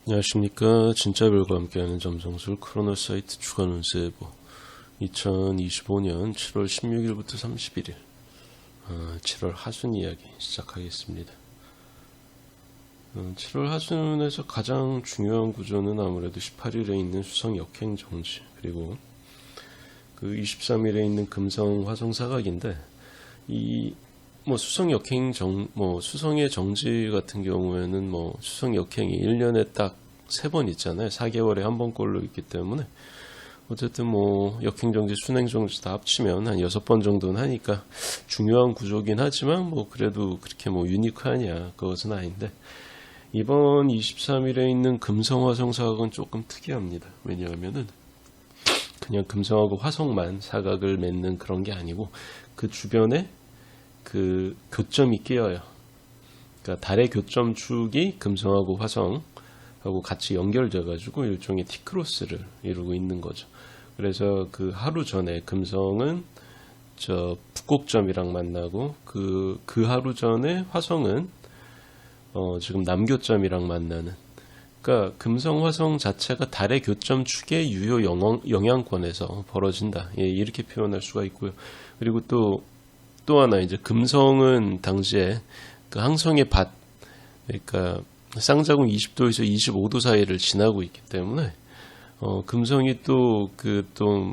안녕하십니까. 진짜별과 함께하는 점성술 크로노 사이트 주간 운세 예보 2025년 7월 16일부터 31일 7월 하순 이야기 시작하겠습니다. 7월 하순에서 가장 중요한 구조는 아무래도 18일에 있는 수성 역행 정지, 그리고 그 23일에 있는 금성 화성 사각인데, 이 수성 역행 수성의 정지 같은 경우에는 수성 역행이 1년에 딱 3번 있잖아요. 4개월에 한 번꼴로 있기 때문에 어쨌든 역행 정지, 순행 정지 다 합치면 한 6번 정도는 하니까 중요한 구조긴 하지만 그래도 그렇게 유니크하냐, 그것은 아닌데, 이번 23일에 있는 금성 화성 사각은 조금 특이합니다. 왜냐하면은 그냥 금성하고 화성만 사각을 맺는 그런 게 아니고 그 주변에 그 교점이 끼어요. 그러니까 달의 교점축이 금성하고 화성하고 같이 연결돼 가지고 일종의 T크로스를 이루고 있는 거죠. 그래서 그 하루 전에 금성은 북곡점이랑 만나고 그 하루 전에 화성은 지금 남교점이랑 만나는, 그러니까 금성 화성 자체가 달의 교점축의 유효 영향권에서 벌어진다, 이렇게 표현할 수가 있고요. 그리고 또 하나, 이제 금성은 당시에 그 항성의 밭, 그러니까 쌍자궁 20도에서 25도 사이를 지나고 있기 때문에 금성이 또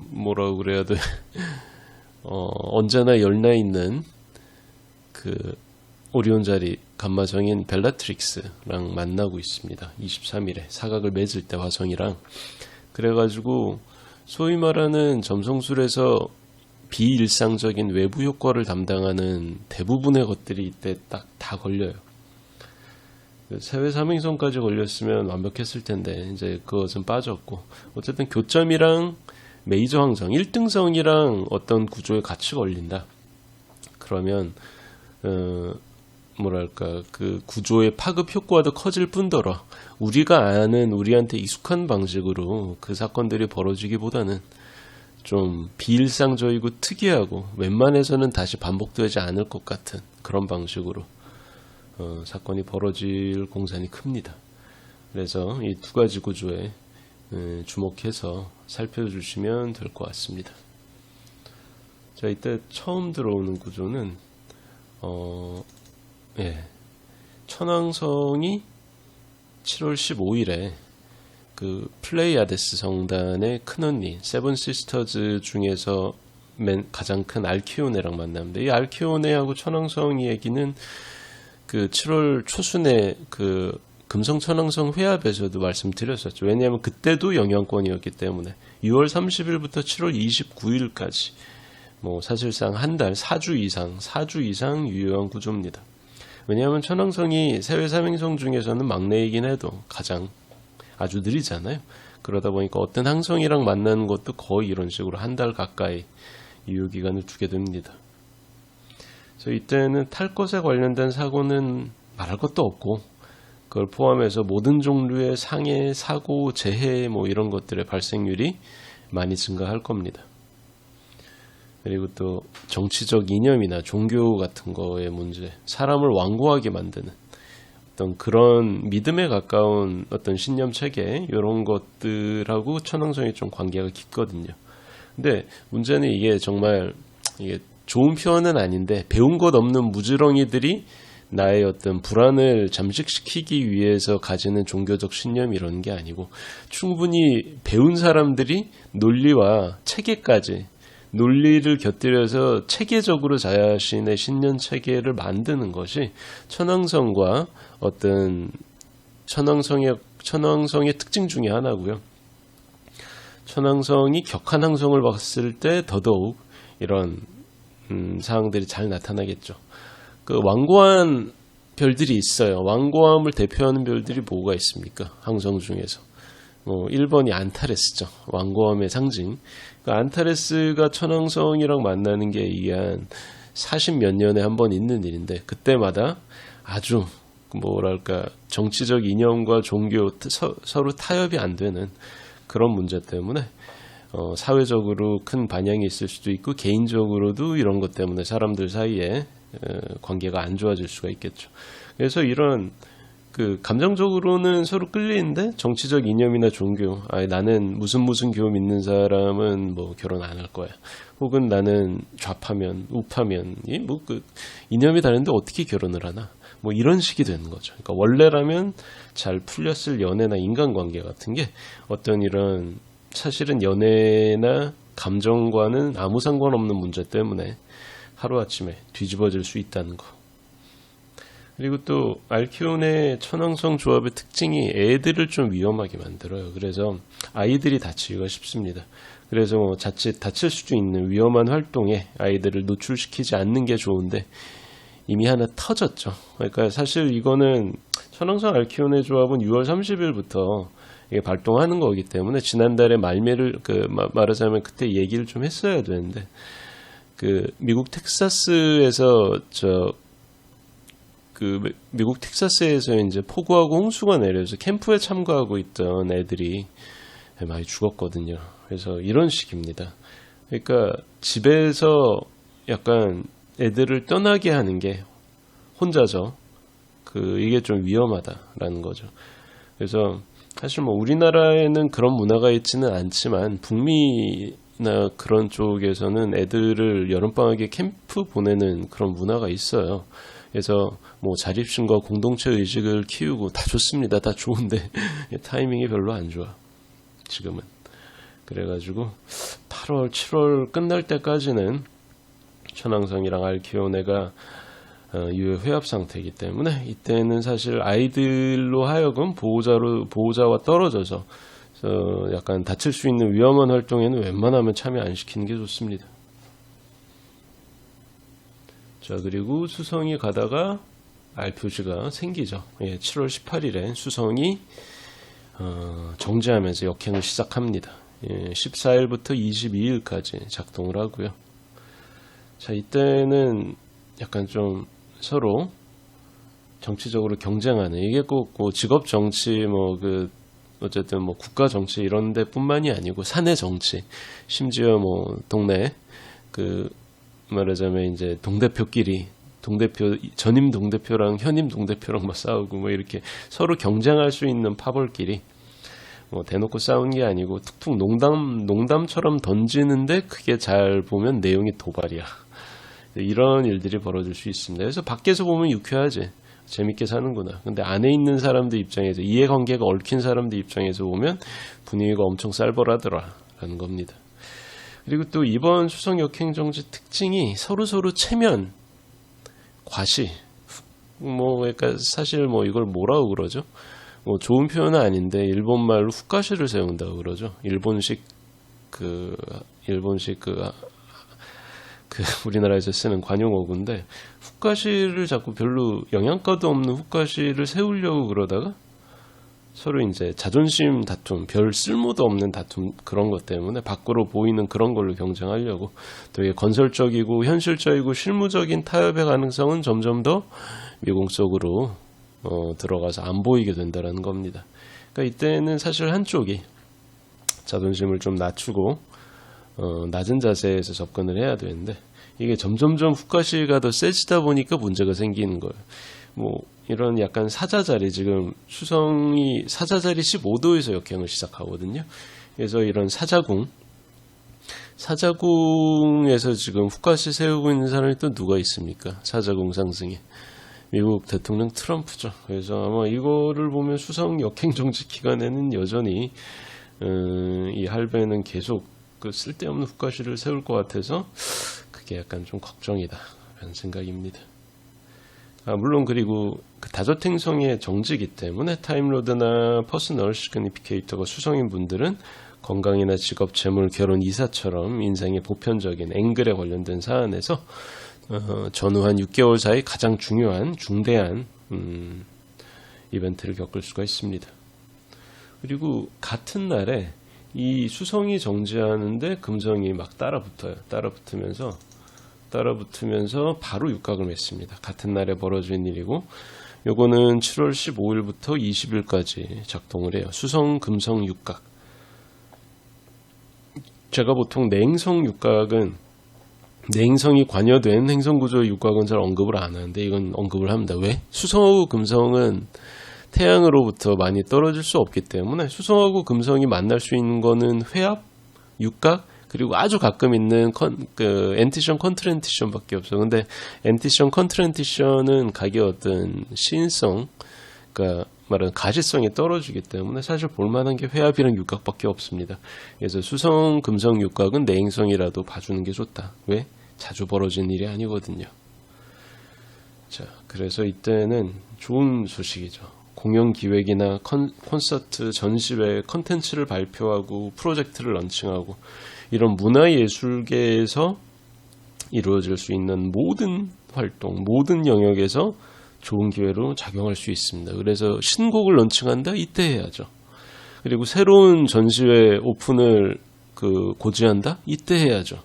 뭐라고 그래야 돼, 언제나 열나 있는 그 오리온 자리 감마성인 벨라트릭스랑 만나고 있습니다. 23일에 사각을 맺을 때 화성이랑. 그래가지고 소위 말하는 점성술에서 비일상적인 외부 효과를 담당하는 대부분의 것들이 이때 딱 다 걸려요. 세외 삼행성까지 걸렸으면 완벽했을 텐데 이제 그것은 빠졌고, 어쨌든 교점이랑 메이저 항성 1등성이랑 어떤 구조에 같이 걸린다. 그러면 그 구조의 파급 효과도 커질 뿐더러 우리가 아는, 우리한테 익숙한 방식으로 그 사건들이 벌어지기보다는 좀 비일상적이고 특이하고 웬만해서는 다시 반복되지 않을 것 같은 그런 방식으로 사건이 벌어질 공산이 큽니다. 그래서 이 두 가지 구조에 주목해서 살펴주시면 될 것 같습니다. 자, 이때 처음 들어오는 구조는 천왕성이 7월 15일에 그 플레이아데스 성단의 큰언니 세븐 시스터즈 중에서 가장 큰 알키오네랑 만납니다. 이 알키오네하고 천왕성 얘기는 그 7월 초순에 그 금성 천왕성 회합에서도 말씀드렸었죠. 왜냐하면 그때도 영향권이었기 때문에 6월 30일부터 7월 29일까지 사실상 한 달 4주 이상 유효한 구조입니다. 왜냐하면 천왕성이 세외 삼행성 중에서는 막내이긴 해도 가장 아주 느리잖아요. 그러다 보니까 어떤 항성이랑 만나는 것도 거의 이런 식으로 한 달 가까이 유효기간을 두게 됩니다. 그래서 이때는 탈 것에 관련된 사고는 말할 것도 없고, 그걸 포함해서 모든 종류의 상해, 사고, 재해 이런 것들의 발생률이 많이 증가할 겁니다. 그리고 또 정치적 이념이나 종교 같은 거의 문제, 사람을 완고하게 만드는 어떤 그런 믿음에 가까운 어떤 신념 체계, 이런 것들하고 천왕성이 좀 관계가 깊거든요. 근데 문제는 이게 정말 좋은 표현은 아닌데, 배운 것 없는 무지렁이들이 나의 어떤 불안을 잠식시키기 위해서 가지는 종교적 신념, 이런 게 아니고 충분히 배운 사람들이 논리와 체계까지, 논리를 곁들여서 체계적으로 자신의 신념 체계를 만드는 것이 천왕성과 어떤 천왕성의 특징 중에 하나고요. 천왕성이 격한 항성을 봤을 때 더더욱 이런 사항들이 잘 나타나겠죠. 그 완고한 별들이 있어요. 완고함을 대표하는 별들이 뭐가 있습니까? 항성 중에서 1번이 안타레스죠. 완고함의 상징. 그러니까 안타레스가 천왕성이랑 만나는 게 이게 한 40몇 년에 한 번 있는 일인데, 그때마다 아주 정치적 이념과 종교 서로 타협이 안 되는 그런 문제 때문에 사회적으로 큰 반향이 있을 수도 있고, 개인적으로도 이런 것 때문에 사람들 사이에 관계가 안 좋아질 수가 있겠죠. 그래서 이런 그 감정적으로는 서로 끌리는데 정치적 이념이나 종교, 나는 무슨 교 믿는 사람은 뭐 결혼 안 할 거야. 혹은 나는 좌파면 우파면 뭐 그 이념이 다른데 어떻게 결혼을 하나? 뭐 이런 식이 되는 거죠. 그러니까 원래라면 잘 풀렸을 연애나 인간관계 같은 게 어떤 이런 사실은 연애나 감정과는 아무 상관없는 문제 때문에 하루아침에 뒤집어질 수 있다는 거. 그리고 또 알키온의 천왕성 조합의 특징이 애들을 좀 위험하게 만들어요. 그래서 아이들이 다치기가 쉽습니다. 그래서 뭐 자칫 다칠 수도 있는 위험한 활동에 아이들을 노출시키지 않는 게 좋은데 이미 하나 터졌죠. 그러니까 사실 이거는 천왕성 알키온의 조합은 6월 30일부터 이게 발동하는 거기 때문에 지난달에 말미를 말하자면 그때 얘기를 좀 했어야 되는데 미국 텍사스에서 미국 텍사스에서 이제 폭우하고 홍수가 내려서 캠프에 참가하고 있던 애들이 많이 죽었거든요. 그래서 이런 식입니다. 그러니까 집에서 약간 애들을 떠나게 하는 게 혼자서 이게 좀 위험하다라는 거죠. 그래서 사실 뭐 우리나라에는 그런 문화가 있지는 않지만 북미나 그런 쪽에서는 애들을 여름방학에 캠프 보내는 그런 문화가 있어요. 그래서 뭐 자립심과 공동체 의식을 키우고 다 좋습니다. 다 좋은데 타이밍이 별로 안 좋아. 지금은. 그래가지고 8월, 7월 끝날 때까지는 천왕성이랑 알키오네가 유효 회합 상태이기 때문에 이때는 사실 아이들로 하여금 보호자와 떨어져서 약간 다칠 수 있는 위험한 활동에는 웬만하면 참여 안 시키는 게 좋습니다. 자, 그리고 수성이 가다가 알 표시가 생기죠. 7월 18일에 수성이 정지하면서 역행을 시작합니다. 14일부터 22일까지 작동을 하고요. 자, 이때는 약간 좀 서로 정치적으로 경쟁하는, 이게 꼭 뭐 직업 정치 어쨌든 뭐 국가 정치 이런 데뿐만이 아니고 사내 정치, 심지어 뭐 동네 말하자면 이제 동대표끼리 전임 동대표랑 현임 동대표랑 막 싸우고 뭐 이렇게 서로 경쟁할 수 있는 파벌끼리 뭐 대놓고 싸운 게 아니고 툭툭 농담처럼 던지는데 그게 잘 보면 내용이 도발이야. 이런 일들이 벌어질 수 있습니다. 그래서 밖에서 보면 유쾌하지. 재밌게 사는구나. 근데 안에 있는 사람들 입장에서, 이해관계가 얽힌 사람들 입장에서 보면 분위기가 엄청 쌀벌하더라라는 겁니다. 그리고 또 이번 수성 역행정지 특징이 서로 체면, 과시. 그러니까 사실 이걸 뭐라고 그러죠? 좋은 표현은 아닌데 일본 말로 훅가시를 세운다고 그러죠. 일본식 우리나라에서 쓰는 관용어구인데 훅가시를 자꾸 별로 영양가도 없는 훅가시를 세우려고 그러다가 서로 이제 자존심 다툼, 별 쓸모도 없는 다툼 그런 것 때문에 밖으로 보이는 그런 걸로 경쟁하려고 되게 건설적이고 현실적이고 실무적인 타협의 가능성은 점점 더 미공속으로 들어가서 안 보이게 된다는 겁니다. 그러니까 이때는 사실 한쪽이 자존심을 좀 낮추고 낮은 자세에서 접근을 해야 되는데 이게 점점점 훅가시가 더 세지다 보니까 문제가 생기는 거예요. 이런 약간 사자자리, 지금 수성이 사자자리 15도에서 역행을 시작하거든요. 그래서 이런 사자궁에서 지금 훅가시 세우고 있는 사람이 또 누가 있습니까? 사자궁 상승에 미국 대통령 트럼프죠. 그래서 아마 이거를 보면 수성 역행 정지 기간에는 여전히 이 할배는 계속 쓸데없는 훅가시를 세울 것 같아서 그게 약간 좀 걱정이다 라는 생각입니다. 물론 그리고 다저탱성의 정지이기 때문에 타임로드나 퍼스널 시그니피케이터가 수성인 분들은 건강이나 직업, 재물, 결혼, 이사처럼 인생의 보편적인 앵글에 관련된 사안에서 전후 한 6개월 사이 가장 중요한 중대한 이벤트를 겪을 수가 있습니다. 그리고 같은 날에 이 수성이 정지하는데 금성이 막 따라붙으면서 바로 육각을 맺습니다. 같은 날에 벌어진 일이고 요거는 7월 15일부터 20일까지 작동을 해요. 수성, 금성 육각. 제가 보통 내행성 육각은 내행성이 관여된 행성구조의 육각은 잘 언급을 안 하는데 이건 언급을 합니다. 왜? 수성하고 금성은 태양으로부터 많이 떨어질 수 없기 때문에 수성하고 금성이 만날 수 있는 거는 회합, 육각, 그리고 아주 가끔 있는 엔티션 컨트랜티션밖에 없어. 근데 엔티션 컨트랜티션은 각의 어떤 시인성, 그러니까 말하는 가시성이 떨어지기 때문에 사실 볼만한 게 회합이랑 육각밖에 없습니다. 그래서 수성, 금성, 육각은 내행성이라도 봐주는 게 좋다. 왜? 자주 벌어진 일이 아니거든요. 자, 그래서 이때는 좋은 소식이죠. 공연 기획이나 콘서트, 전시회, 컨텐츠를 발표하고 프로젝트를 런칭하고 이런 문화예술계에서 이루어질 수 있는 모든 활동, 모든 영역에서 좋은 기회로 작용할 수 있습니다. 그래서 신곡을 런칭한다? 이때 해야죠. 그리고 새로운 전시회 오픈을 고지한다? 이때 해야죠.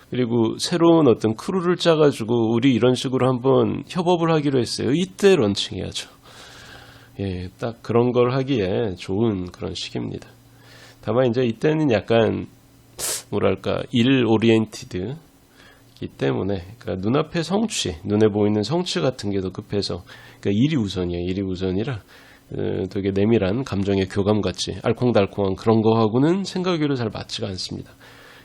그리고 새로운 어떤 크루를 짜가지고 우리 이런 식으로 한번 협업을 하기로 했어요. 이때 런칭해야죠. 예, 딱 그런 걸 하기에 좋은 그런 시기입니다. 다만 이제 이때는 약간 뭐랄까 일 오리엔티드이기 때문에 그러니까 눈앞의 성취, 눈에 보이는 성취 같은 게 더 급해서 그러니까 일이 우선이에요. 일이 우선이라 되게 내밀한 감정의 교감같이 알콩달콩한 그런 거하고는 생각으로 잘 맞지가 않습니다.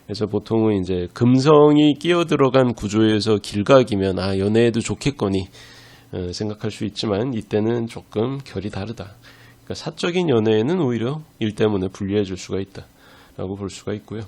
그래서 보통은 이제 금성이 끼어 들어간 구조에서 길각이면 아 연애해도 좋겠거니 생각할 수 있지만 이때는 조금 결이 다르다. 그러니까 사적인 연애에는 오히려 일 때문에 불리해 줄 수가 있다라고 볼 수가 있고요.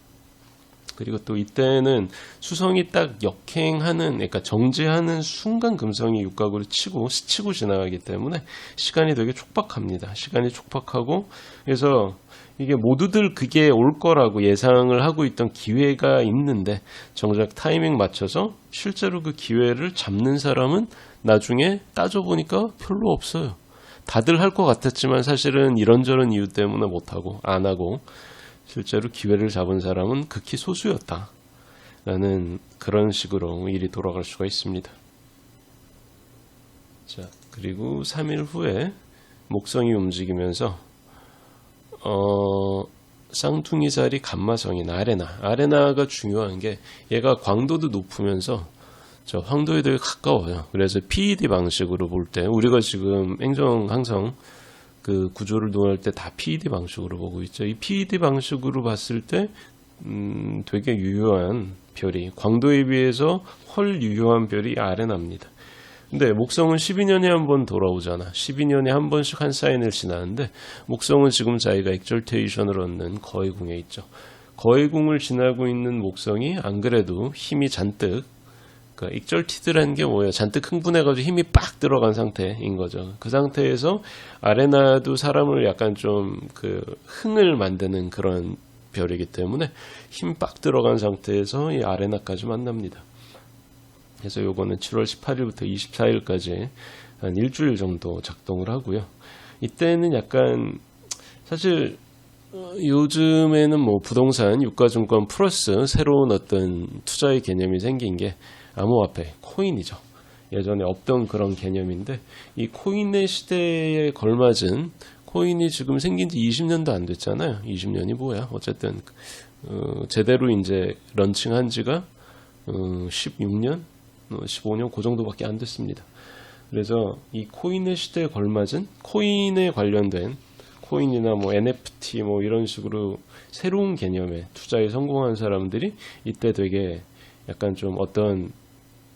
그리고 또 이때는 수성이 딱 역행하는, 그러니까 정지하는 순간 금성이 육각으로 스치고 지나가기 때문에 시간이 되게 촉박합니다. 시간이 촉박하고 그래서 이게 모두들 그게 올 거라고 예상을 하고 있던 기회가 있는데 정작 타이밍 맞춰서 실제로 그 기회를 잡는 사람은 나중에 따져보니까 별로 없어요. 다들 할 것 같았지만 사실은 이런저런 이유 때문에 못하고 안 하고 실제로 기회를 잡은 사람은 극히 소수였다 라는 그런 식으로 일이 돌아갈 수가 있습니다. 자, 그리고 3일 후에 목성이 움직이면서 쌍둥이 자리 감마성인 아레나가 중요한 게 얘가 광도도 높으면서 저 황도에 되게 가까워요. 그래서 PED 방식으로 볼 때 우리가 지금 행성항성 그 구조를 논할 때 다 PED 방식으로 보고 있죠. 이 PED 방식으로 봤을 때 되게 유효한 별이 광도에 비해서 훨 유효한 별이 아레나입니다. 근데 목성은 12년에 한 번 돌아오잖아. 12년에 한 번씩 한 사인을 지나는데 목성은 지금 자기가 익절테이션을 얻는 거해궁에 있죠. 거해궁을 지나고 있는 목성이 안 그래도 힘이 잔뜩 그러니까 익절티드라는 게 뭐예요? 잔뜩 흥분해가지고 힘이 빡 들어간 상태인 거죠. 그 상태에서 아레나도 사람을 약간 좀 그 흥을 만드는 그런 별이기 때문에 힘 빡 들어간 상태에서 이 아레나까지 만납니다. 그래서 요거는 7월 18일부터 24일까지 한 일주일 정도 작동을 하고요. 이때는 약간 사실 요즘에는 뭐 부동산, 유가증권 플러스 새로운 어떤 투자의 개념이 생긴 게 암호화폐, 코인이죠. 예전에 없던 그런 개념인데 이 코인의 시대에 걸맞은 코인이 지금 생긴 지 20년도 안 됐잖아요. 20년이 뭐야? 어쨌든 제대로 이제 런칭한 지가 16년, 15년 그 정도밖에 안 됐습니다. 그래서 이 코인의 시대에 걸맞은 코인에 관련된 코인이나 뭐 NFT 뭐 이런 식으로 새로운 개념의 투자에 성공한 사람들이 이때 되게 약간 좀 어떤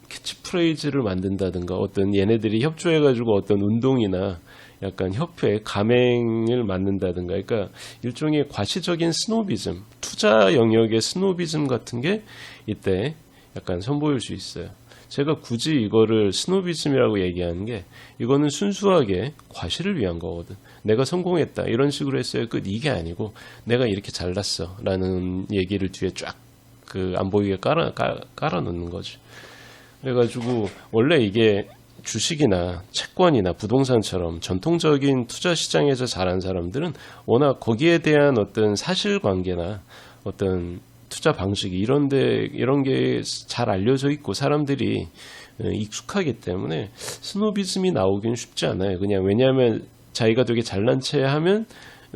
캐치프레이즈를 만든다든가 어떤 얘네들이 협조해가지고 어떤 운동이나 약간 협회 가맹을 만든다든가 그러니까 일종의 과시적인 스노비즘 투자 영역의 스노비즘 같은 게 이때 약간 선보일 수 있어요. 제가 굳이 이거를 스노비즘이라고 얘기하는 게 이거는 순수하게 과시를 위한 거거든. 내가 성공했다 이런 식으로 했어요. 끝 이게 아니고 내가 이렇게 잘났어 라는 얘기를 뒤에 쫙 그 안 보이게 깔아 놓는 거지. 그래가지고 원래 이게 주식이나 채권이나 부동산처럼 전통적인 투자 시장에서 자란 사람들은 워낙 거기에 대한 어떤 사실관계나 어떤 투자 방식이 이런 게 잘 알려져 있고 사람들이 익숙하기 때문에 스노비즘이 나오긴 쉽지 않아요. 그냥 왜냐하면 자기가 되게 잘난 체 하면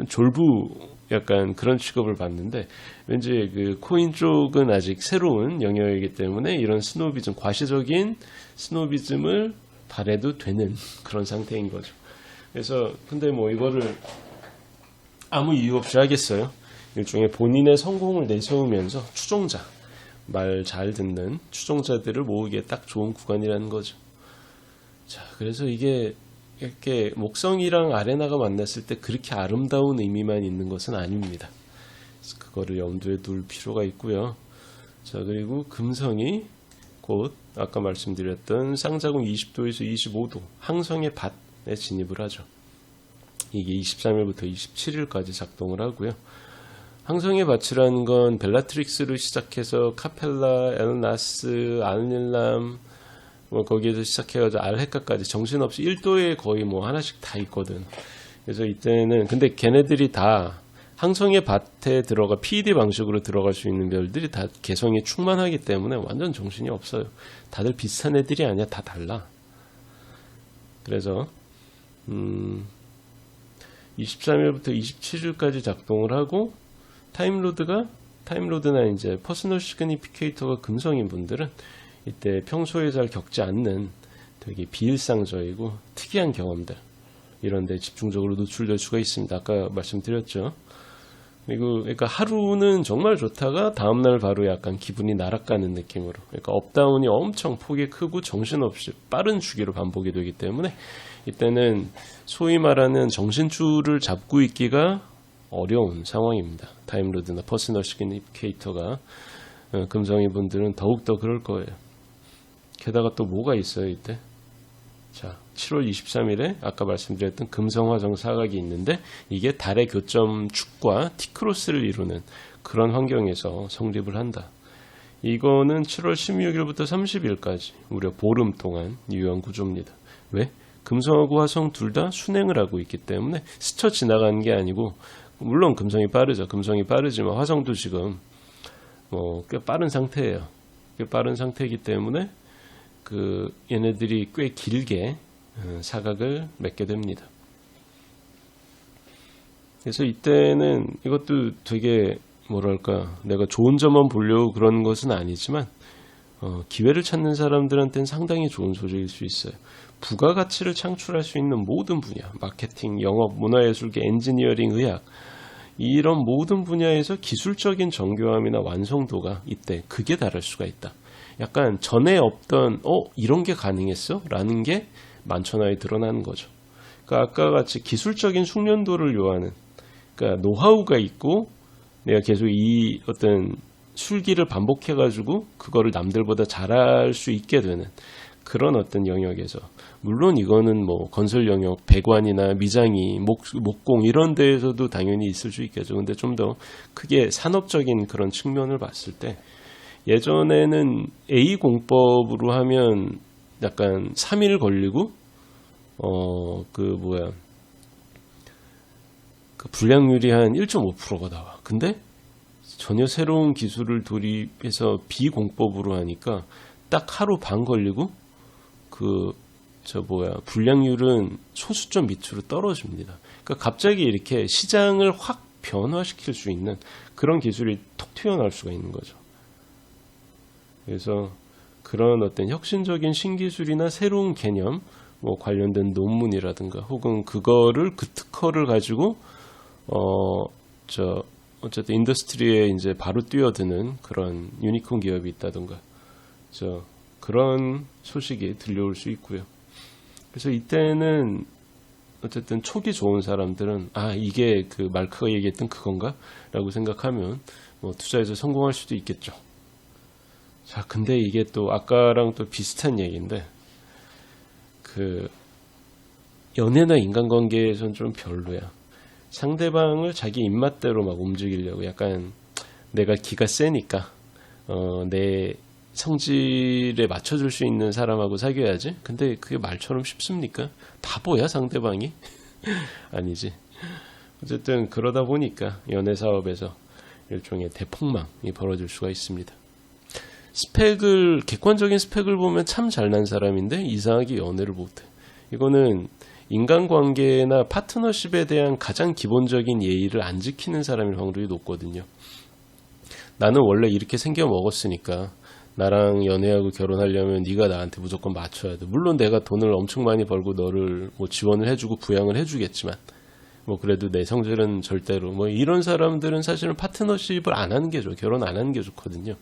졸부 약간 그런 취급을 받는데 왠지 그 코인 쪽은 아직 새로운 영역이기 때문에 이런 스노비즘, 과시적인 스노비즘을 바래도 되는 그런 상태인 거죠. 그래서 근데 뭐 이거를 아무 이유 없이 하겠어요. 일종의 본인의 성공을 내세우면서 추종자, 말 잘 듣는 추종자들을 모으기에 딱 좋은 구간이라는 거죠. 자, 그래서 이게 이렇게 목성이랑 아레나가 만났을 때 그렇게 아름다운 의미만 있는 것은 아닙니다. 그래서 그거를 염두에 둘 필요가 있고요. 자, 그리고 금성이 곧 아까 말씀드렸던 쌍자궁 20도에서 25도 항성의 밭에 진입을 하죠. 이게 23일부터 27일까지 작동을 하고요. 항성의 밭이라는 건 벨라트릭스로 시작해서 카펠라, 엘나스, 알닐람 뭐 거기에서 시작해가지고 알헤카까지 정신없이 1도에 거의 뭐 하나씩 다 있거든. 그래서 이때는 근데 걔네들이 다 항성의 밭에 들어가 PED 방식으로 들어갈 수 있는 별들이 다 개성이 충만하기 때문에 완전 정신이 없어요. 다들 비슷한 애들이 아니야. 다 달라. 그래서 23일부터 27일까지 작동을 하고 타임로드나 이제 퍼스널 시그니피케이터가 금성인 분들은 이때 평소에 잘 겪지 않는 되게 비일상적이고 특이한 경험들 이런 데 집중적으로 노출될 수가 있습니다. 아까 말씀드렸죠. 그리고 그러니까 하루는 정말 좋다가 다음날 바로 약간 기분이 날아가는 느낌으로 그러니까 업다운이 엄청 폭이 크고 정신없이 빠른 주기로 반복이 되기 때문에 이때는 소위 말하는 정신줄을 잡고 있기가 어려운 상황입니다. 타임로드나 퍼스널 시그니피케이터가 금성인 분들은 더욱더 그럴 거예요. 게다가 또 뭐가 있어요 이때? 자, 7월 23일에 아까 말씀드렸던 금성화성 사각이 있는데 이게 달의 교점 축과 T크로스를 이루는 그런 환경에서 성립을 한다. 이거는 7월 16일부터 30일까지 무려 보름 동안 유효한 구조입니다. 왜? 금성하고 화성 둘 다 순행을 하고 있기 때문에 스쳐 지나가는 게 아니고 물론 금성이 빠르죠. 금성이 빠르지만 화성도 지금 꽤 빠른 상태예요. 꽤 빠른 상태이기 때문에 얘네들이 꽤 길게 사각을 맺게 됩니다. 그래서 이때는 이것도 되게 뭐랄까 내가 좋은 점만 보려고 그런 것은 아니지만 기회를 찾는 사람들한테는 상당히 좋은 소식일 수 있어요. 부가가치를 창출할 수 있는 모든 분야, 마케팅, 영업, 문화예술계, 엔지니어링, 의학 이런 모든 분야에서 기술적인 정교함이나 완성도가 이때 극에 달할 수가 있다. 약간 전에 없던 이런 게 가능했어? 라는 게 만천하에 드러나는 거죠. 그러니까 아까 같이 기술적인 숙련도를 요하는 그러니까 노하우가 있고 내가 계속 이 어떤 술기를 반복해가지고 그거를 남들보다 잘할 수 있게 되는 그런 어떤 영역에서 물론 이거는 뭐 건설 영역, 배관이나 미장이, 목공 이런 데에서도 당연히 있을 수 있겠죠. 근데 좀 더 크게 산업적인 그런 측면을 봤을 때 예전에는 A 공법으로 하면 약간 3일 걸리고 그 불량률이 한 1.5%가 나와. 근데 전혀 새로운 기술을 도입해서 B 공법으로 하니까 딱 하루 반 걸리고 불량률은 소수점 밑으로 떨어집니다. 그러니까 갑자기 이렇게 시장을 확 변화시킬 수 있는 그런 기술이 톡 튀어나올 수가 있는 거죠. 그래서 그런 어떤 혁신적인 신기술이나 새로운 개념, 관련된 논문이라든가 혹은 그거를 그 특허를 가지고 어쨌든 인더스트리에 이제 바로 뛰어드는 그런 유니콘 기업이 있다든가 그런 소식이 들려올 수 있고요. 그래서 이때는 어쨌든 촉이 좋은 사람들은 이게 그 마르크가 얘기했던 그건가? 라고 생각하면 투자해서 성공할 수도 있겠죠. 자, 근데 이게 또 아까랑 또 비슷한 얘기인데 연애나 인간관계에선 좀 별로야. 상대방을 자기 입맛대로 막 움직이려고 약간 내가 기가 세니까 내 성질에 맞춰줄 수 있는 사람하고 사귀어야지. 근데 그게 말처럼 쉽습니까? 바보야 상대방이? 아니지. 어쨌든 그러다 보니까 연애 사업에서 일종의 대폭망이 벌어질 수가 있습니다. 객관적인 스펙을 보면 참 잘난 사람인데 이상하게 연애를 못해. 이거는 인간관계나 파트너십에 대한 가장 기본적인 예의를 안 지키는 사람일 확률이 높거든요. 나는 원래 이렇게 생겨 먹었으니까 나랑 연애하고 결혼하려면 네가 나한테 무조건 맞춰야 돼. 물론 내가 돈을 엄청 많이 벌고 너를 뭐 지원을 해주고 부양을 해주겠지만 뭐 그래도 내 성질은 절대로 뭐 이런 사람들은 사실은 파트너십을 안 하는 게 좋아요. 결혼 안 하는 게 좋거든요.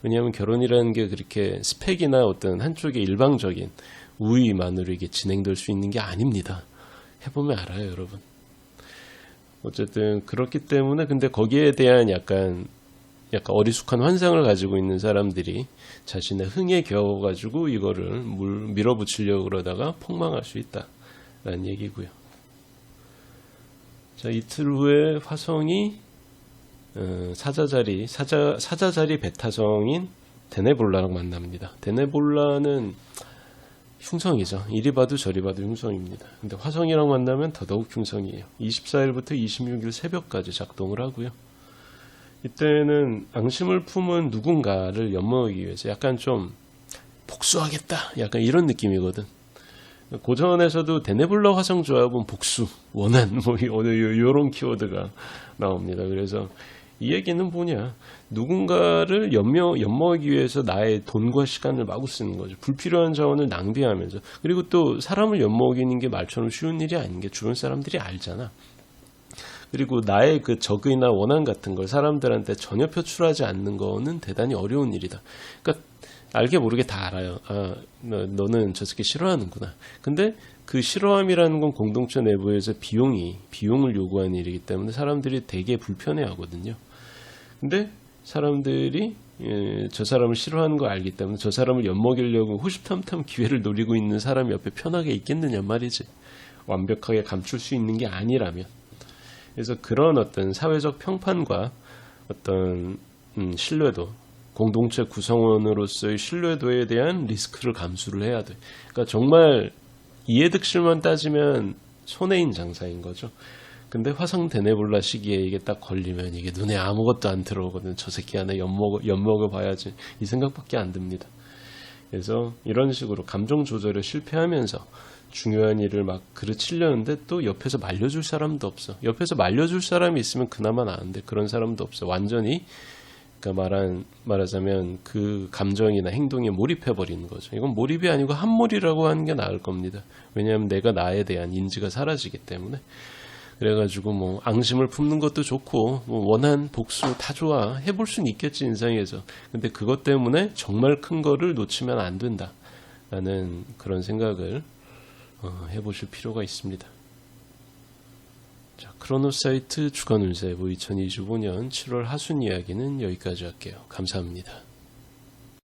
왜냐하면 결혼이라는 게 그렇게 스펙이나 어떤 한쪽의 일방적인 우위만으로 이게 진행될 수 있는 게 아닙니다. 해보면 알아요, 여러분. 어쨌든 그렇기 때문에 근데 거기에 대한 약간 어리숙한 환상을 가지고 있는 사람들이 자신의 흥에 겨워가지고 이거를 밀어붙이려고 그러다가 폭망할 수 있다라는 얘기고요. 자, 이틀 후에 화성이 사자자리 베타성인 데네볼라랑 만납니다. 데네볼라는 흉성이죠. 이리 봐도 저리 봐도 흉성입니다. 근데 화성이랑 만나면 더더욱 흉성이에요. 24일부터 26일 새벽까지 작동을 하고요. 이때는 앙심을 품은 누군가를 엿먹이기 위해서 약간 좀 복수하겠다. 약간 이런 느낌이거든. 고전에서도 데네블라 화성 조합은 복수, 원한, 뭐, 요런 키워드가 나옵니다. 그래서 이 얘기는 뭐냐. 누군가를 엿먹이기 위해서 나의 돈과 시간을 마구 쓰는 거죠. 불필요한 자원을 낭비하면서. 그리고 또 사람을 엿먹이는 게 말처럼 쉬운 일이 아닌 게 주변 사람들이 알잖아. 그리고 나의 그 적의나 원한 같은 걸 사람들한테 전혀 표출하지 않는 거는 대단히 어려운 일이다. 그러니까 알게 모르게 다 알아요. 아, 너는 저 새끼 싫어하는구나. 근데 그 싫어함이라는 건 공동체 내부에서 비용을 요구하는 일이기 때문에 사람들이 되게 불편해하거든요. 근데 사람들이 저 사람을 싫어하는 거 알기 때문에 저 사람을 엿먹이려고 호시탐탐 기회를 노리고 있는 사람이 옆에 편하게 있겠느냐 말이지. 완벽하게 감출 수 있는 게 아니라면. 그래서 그런 어떤 사회적 평판과 어떤 신뢰도, 공동체 구성원으로서의 신뢰도에 대한 리스크를 감수를 해야 돼. 그러니까 정말 이해득실만 따지면 손해인 장사인 거죠. 근데 화성 데네볼라 시기에 이게 딱 걸리면 이게 눈에 아무것도 안 들어오거든. 저 새끼 하나 엿먹어 봐야지. 이 생각밖에 안 듭니다. 그래서 이런 식으로 감정 조절에 실패하면서 중요한 일을 막 그르치려는데 또 옆에서 말려줄 사람도 없어. 옆에서 말려줄 사람이 있으면 그나마 나은데 그런 사람도 없어. 완전히 그러니까 말하자면 그 감정이나 행동에 몰입해버리는 거죠. 이건 몰입이 아니고 함몰이라고 하는 게 나을 겁니다. 왜냐하면 내가 나에 대한 인지가 사라지기 때문에. 그래가지고 뭐 앙심을 품는 것도 좋고 뭐 원한 복수 다 좋아. 해볼 수는 있겠지 인생에서. 근데 그것 때문에 정말 큰 거를 놓치면 안 된다라는 그런 생각을 해보실 필요가 있습니다. 자, 크로노사이트 주간 운세보 2025년 7월 하순 이야기는 여기까지 할게요. 감사합니다.